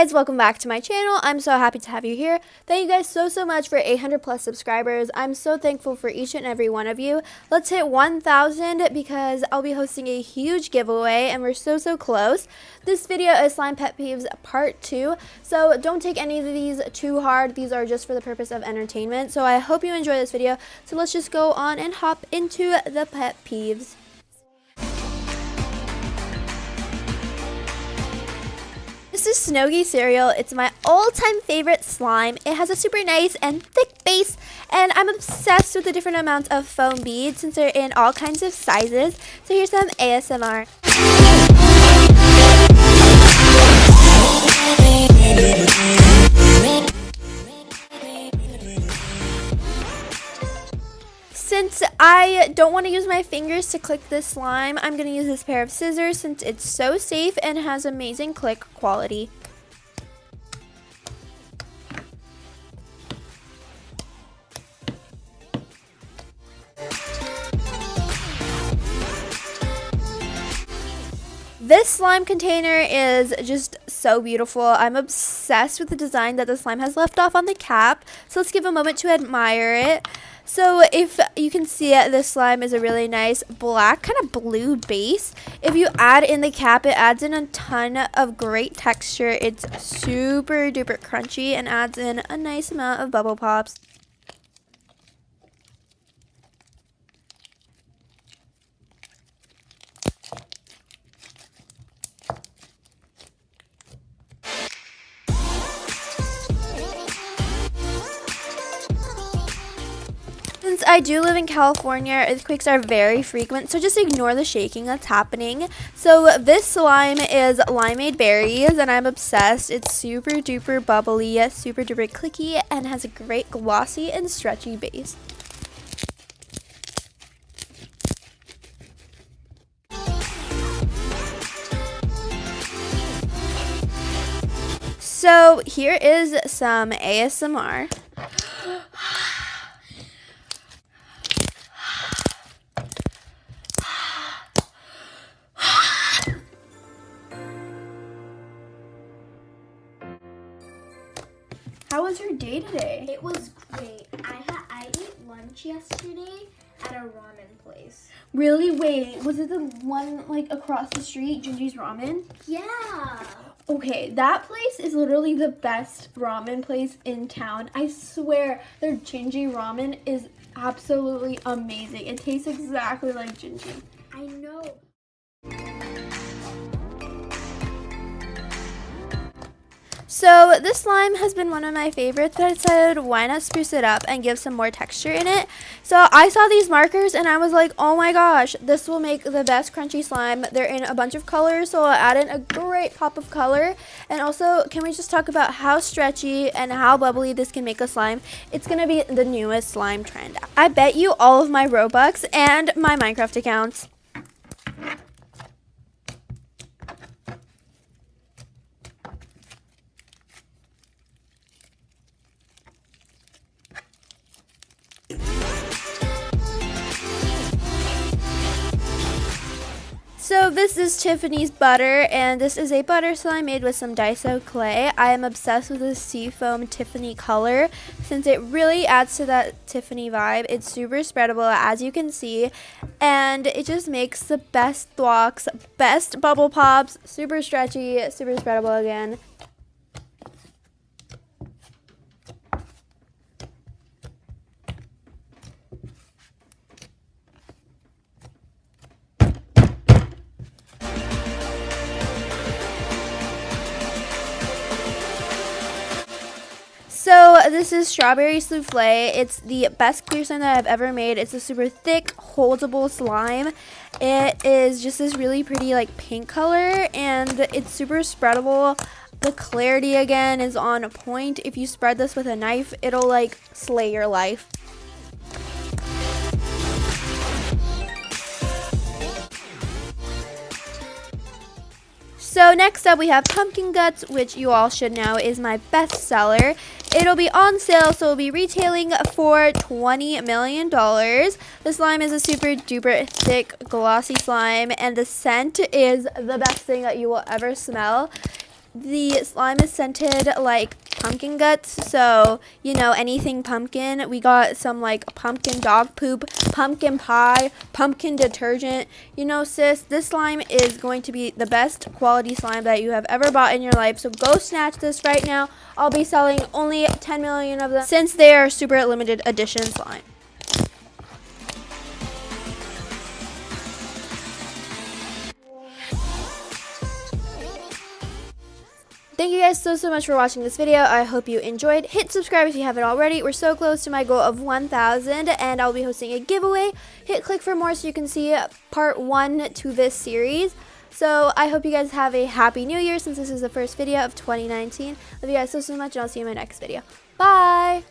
guys, welcome back to my channel. I'm so happy to have you here. Thank you guys so much for 800 plus subscribers. I'm so thankful for each and every one of you. Let's hit 1,000 because I'll be hosting a huge giveaway and we're so close. This video is Slime Pet Peeves Part 2, so don't take any of these too hard. These are just for the purpose of entertainment. So I hope you enjoy this video. So let's just go on and hop into the pet peeves. This is Snoggy cereal. It's my all-time favorite slime. It has a super nice and thick base, and I'm obsessed with the different amounts of foam beads since they're in all kinds of sizes. So here's some ASMR. Since I don't want to use my fingers to click this slime, I'm going to use this pair of scissors since it's so safe and has amazing click quality. This slime container is just so beautiful. I'm obsessed with the design that the slime has left off on the cap. So let's give a moment to admire it. So if you can see it, this slime is a really nice black kind of blue base. If you add in the cap, it adds in a ton of great texture. It's super duper crunchy and adds in a nice amount of bubble pops. Since I do live in California, earthquakes are very frequent, so just ignore the shaking that's happening. So this slime is limeade berries, and I'm obsessed. It's super duper bubbly, super duper clicky, and has a great glossy and stretchy base. So here is some ASMR. How was your day today? It was great. I ate lunch yesterday at a ramen place. Really? Wait, was it the one like across the street, Gingy's Ramen? Yeah. Okay, that place is literally the best ramen place in town. I swear, their Gingy Ramen is absolutely amazing. It tastes exactly like Gingy. I know. So this slime has been one of my favorites, but I decided why not spruce it up and give some more texture in it. So I saw these markers and I was like, oh my gosh, this will make the best crunchy slime. They're in a bunch of colors, so I'll add in a great pop of color. And also, can we just talk about how stretchy and how bubbly this can make a slime? It's gonna be the newest slime trend. I bet you all of my Robux and my Minecraft accounts. So this is Tiffany's butter, and this is a butter slime made with some Daiso clay. I am obsessed with this seafoam Tiffany color since it really adds to that Tiffany vibe. It's super spreadable, as you can see, and it just makes the best thwocks, best bubble pops, super stretchy, super spreadable again. So this is strawberry souffle. It's the best clear slime that I've ever made. It's a super thick, holdable slime. It is just this really pretty like pink color, and it's super spreadable. The clarity again is on point. If you spread this with a knife, it'll like slay your life. So next up we have pumpkin guts, which you all should know is my best seller. It'll be on sale, so it'll be retailing for $20 million. The slime is a super duper thick glossy slime, and the scent is the best thing that you will ever smell. The slime is scented like pumpkin guts, so you know, anything pumpkin. We got some like pumpkin dog poop, pumpkin pie, pumpkin detergent. You know, sis, this slime is going to be the best quality slime that you have ever bought in your life, so go snatch this right now. I'll be selling only 10 million of them since they are super limited edition slime. Thank you guys so much for watching this video. I hope you enjoyed. Hit subscribe if you haven't already. We're so close to my goal of 1,000 and I'll be hosting a giveaway. Hit click for more so you can see part 1 to this series. So I hope you guys have a happy new year since this is the first video of 2019. Love you guys so much and I'll see you in my next video. Bye!